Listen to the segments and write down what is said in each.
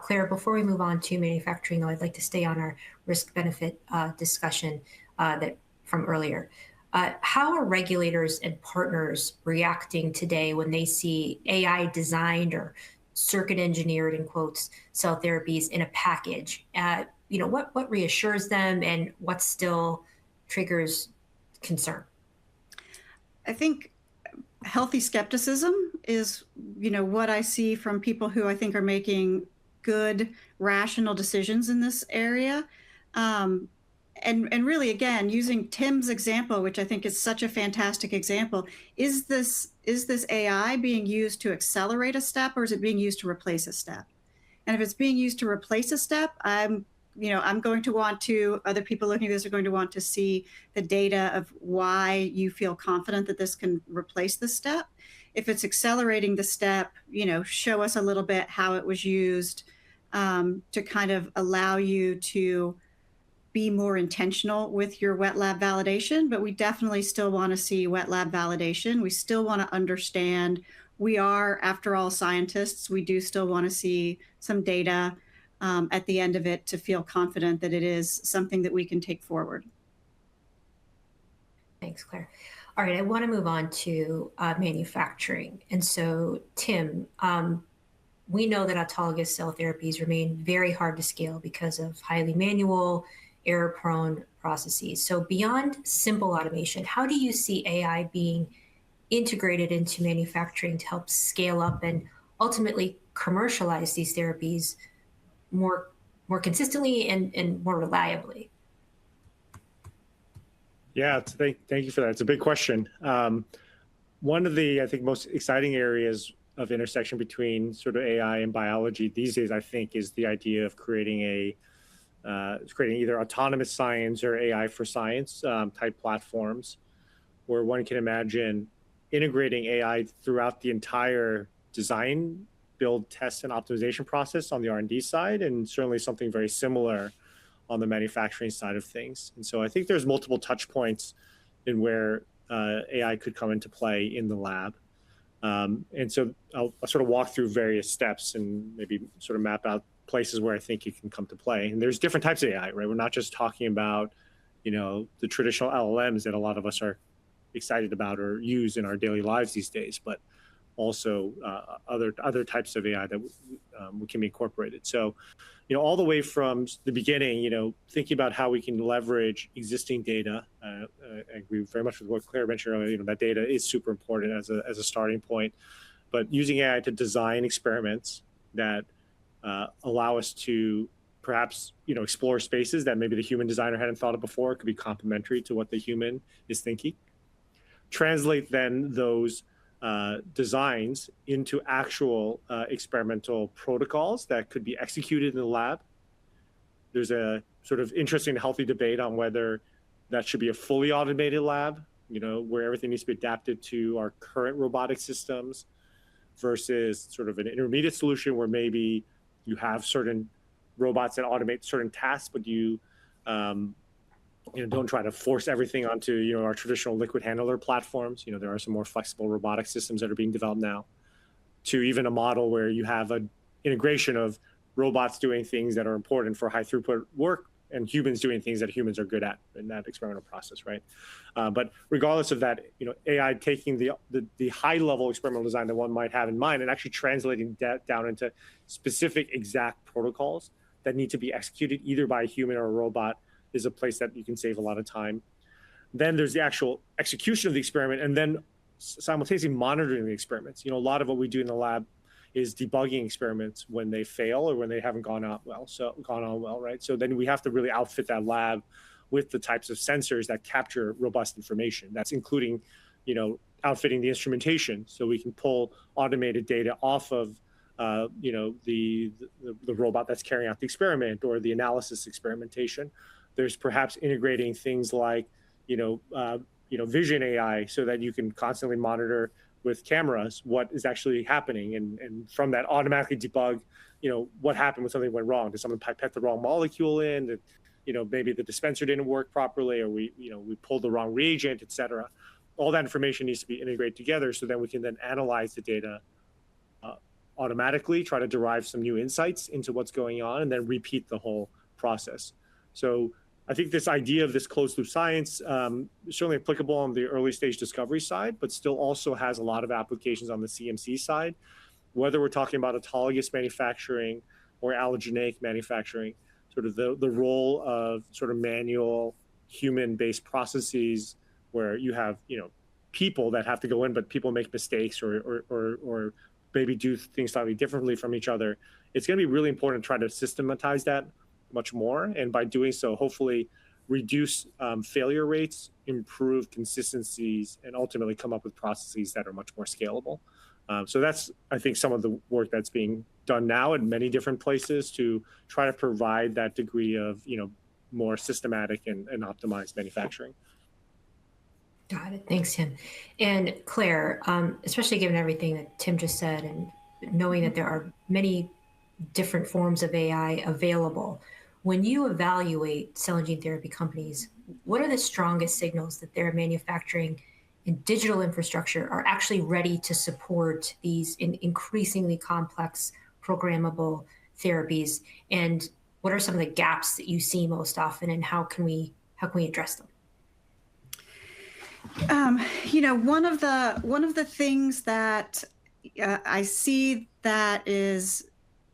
Claire, before we move on to manufacturing, though, I'd like to stay on our risk-benefit discussion that from earlier. How are regulators and partners reacting today when they see AI designed or circuit engineered, in quotes, cell therapies in a package? What reassures them and what still triggers concern? I think healthy skepticism is, what I see from people who I think are making good, rational decisions in this area. And really, again, using Tim's example, which I think is such a fantastic example, is this AI being used to accelerate a step, or is it being used to replace a step? And if it's being used to replace a step, I'm going to want to, other people looking at this are going to want to see the data of why you feel confident that this can replace the step. If it's accelerating the step, show us a little bit how it was used to kind of allow you to be more intentional with your wet lab validation. But we definitely still want to see wet lab validation. We still want to understand, we are, after all, scientists. We do still want to see some data at the end of it to feel confident that it is something that we can take forward. Thanks, Claire. All right, I want to move on to manufacturing. And so, Tim, we know that autologous cell therapies remain very hard to scale because of highly manual, error-prone processes. So beyond simple automation, how do you see AI being integrated into manufacturing to help scale up and ultimately commercialize these therapies more consistently and more reliably? Yeah, thank you for that. It's a big question. One of the, I think, most exciting areas of intersection between sort of AI and biology these days, I think, is the idea of creating either autonomous science or AI for science type platforms, where one can imagine integrating AI throughout the entire design, build, test, and optimization process on the R&D side, and certainly something very similar on the manufacturing side of things. And so I think there's multiple touch points in where AI could come into play in the lab. And so I'll sort of walk through various steps and maybe sort of map out places where I think it can come to play. And there's different types of AI, right? We're not just talking about, the traditional LLMs that a lot of us are excited about or use in our daily lives these days, but also other types of AI that can be incorporated. So, all the way from the beginning, thinking about how we can leverage existing data. I agree very much with what Claire mentioned earlier. That data is super important as a starting point, but using AI to design experiments that allow us to perhaps explore spaces that maybe the human designer hadn't thought of before. It could be complementary to what the human is thinking. Translate then those designs into actual experimental protocols that could be executed in the lab. There's a sort of interesting, healthy debate on whether that should be a fully automated lab, where everything needs to be adapted to our current robotic systems, versus sort of an intermediate solution where maybe you have certain robots that automate certain tasks, but you don't try to force everything onto our traditional liquid handler platforms. There are some more flexible robotic systems that are being developed now, to even a model where you have an integration of robots doing things that are important for high throughput work and humans doing things that humans are good at in that experimental process, right? But regardless of that, AI taking the high level experimental design that one might have in mind and actually translating that down into specific exact protocols that need to be executed either by a human or a robot is a place that you can save a lot of time. Then there's the actual execution of the experiment, and then simultaneously monitoring the experiments. A lot of what we do in the lab is debugging experiments when they fail or when they haven't gone on well, right? So then we have to really outfit that lab with the types of sensors that capture robust information. That's including, outfitting the instrumentation so we can pull automated data off of the robot that's carrying out the experiment or the analysis experimentation. There's perhaps integrating things like, vision AI so that you can constantly monitor with cameras what is actually happening, and from that automatically debug, what happened when something went wrong. Did someone pipette the wrong molecule in? Did, maybe the dispenser didn't work properly, or we pulled the wrong reagent, et cetera. All that information needs to be integrated together so then we can then analyze the data automatically, try to derive some new insights into what's going on, and then repeat the whole process. So I think this idea of this closed loop science is certainly applicable on the early stage discovery side, but still also has a lot of applications on the CMC side, whether we're talking about autologous manufacturing or allogeneic manufacturing. Sort of the role of sort of manual human-based processes where you have, people that have to go in, but people make mistakes or maybe do things slightly differently from each other. It's going to be really important to try to systematize that much more. And by doing so, hopefully reduce failure rates, improve consistencies, and ultimately come up with processes that are much more scalable. So that's, I think, some of the work that's being done now in many different places to try to provide that degree of, more systematic and optimized manufacturing. Got it. Thanks, Tim. And Claire, especially given everything that Tim just said and knowing that there are many different forms of AI available, when you evaluate cell and gene therapy companies, what are the strongest signals that their manufacturing and digital infrastructure are actually ready to support these increasingly complex programmable therapies? And what are some of the gaps that you see most often, and how can we address them? One of the things that I see that is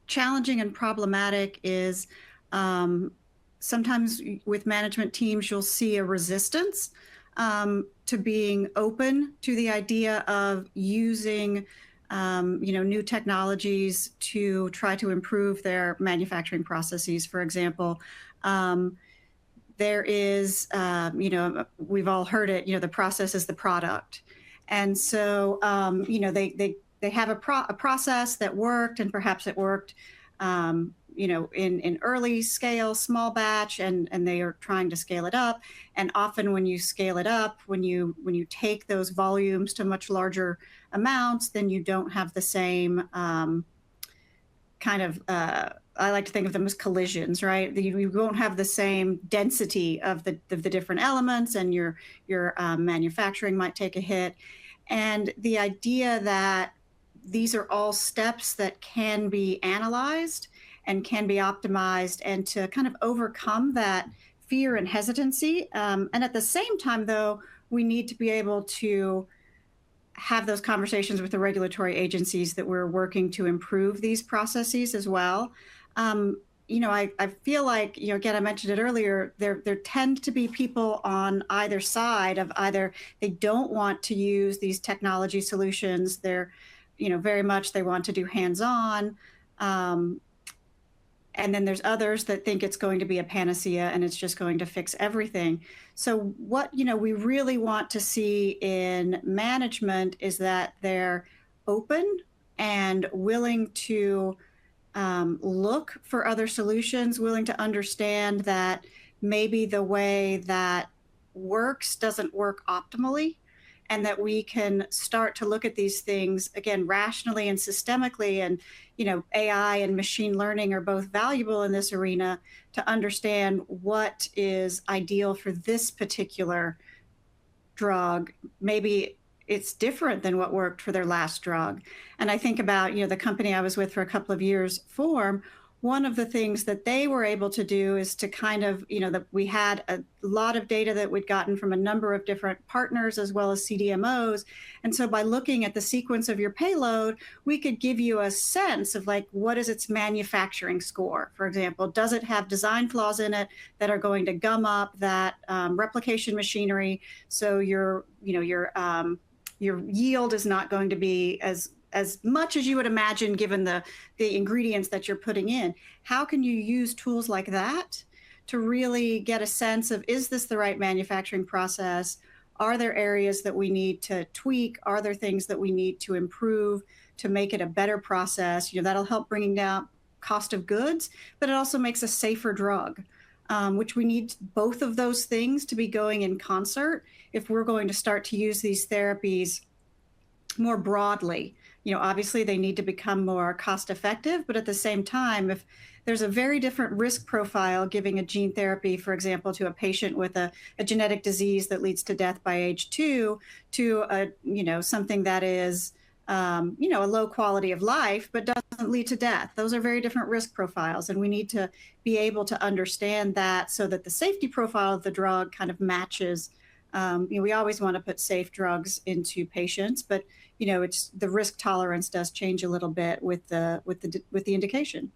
challenging and problematic is sometimes with management teams, you'll see a resistance to being open to the idea of using new technologies to try to improve their manufacturing processes. For example, there is, we've all heard it, the process is the product. And so, they have a process that worked, and perhaps it worked, in early scale, small batch, and they are trying to scale it up. And often when you scale it up, when you take those volumes to much larger amounts, then you don't have the same I like to think of them as collisions, right? You won't have the same density of the different elements, and your manufacturing might take a hit. And the idea that these are all steps that can be analyzed and can be optimized, and to kind of overcome that fear and hesitancy. And at the same time, though, we need to be able to have those conversations with the regulatory agencies that we're working to improve these processes as well. I feel like, again, I mentioned it earlier, there tend to be people on either side of either they don't want to use these technology solutions. They're, very much they want to do hands-on. And then there's others that think it's going to be a panacea and it's just going to fix everything. So what, we really want to see in management is that they're open and willing to look for other solutions, willing to understand that maybe the way that works doesn't work optimally, and that we can start to look at these things, again, rationally and systemically. And, AI and machine learning are both valuable in this arena to understand what is ideal for this particular drug. Maybe it's different than what worked for their last drug. And I think about, the company I was with for a couple of years, Form, one of the things that they were able to do is to kind of, that we had a lot of data that we'd gotten from a number of different partners as well as CDMOs. And so by looking at the sequence of your payload, we could give you a sense of what is its manufacturing score. For example, does it have design flaws in it that are going to gum up that replication machinery? So your yield is not going to be as much as you would imagine given the ingredients that you're putting in. How can you use tools like that to really get a sense of, is this the right manufacturing process? Are there areas that we need to tweak? Are there things that we need to improve to make it a better process? That'll help bringing down cost of goods, but it also makes a safer drug, which we need both of those things to be going in concert if we're going to start to use these therapies more broadly. Obviously they need to become more cost effective, but at the same time, if there's a very different risk profile giving a gene therapy, for example, to a patient with a genetic disease that leads to death by age 2, to something that is a low quality of life, but doesn't lead to death. Those are very different risk profiles, and we need to be able to understand that so that the safety profile of the drug kind of matches. We always want to put safe drugs into patients, but it's the risk tolerance does change a little bit with the indication.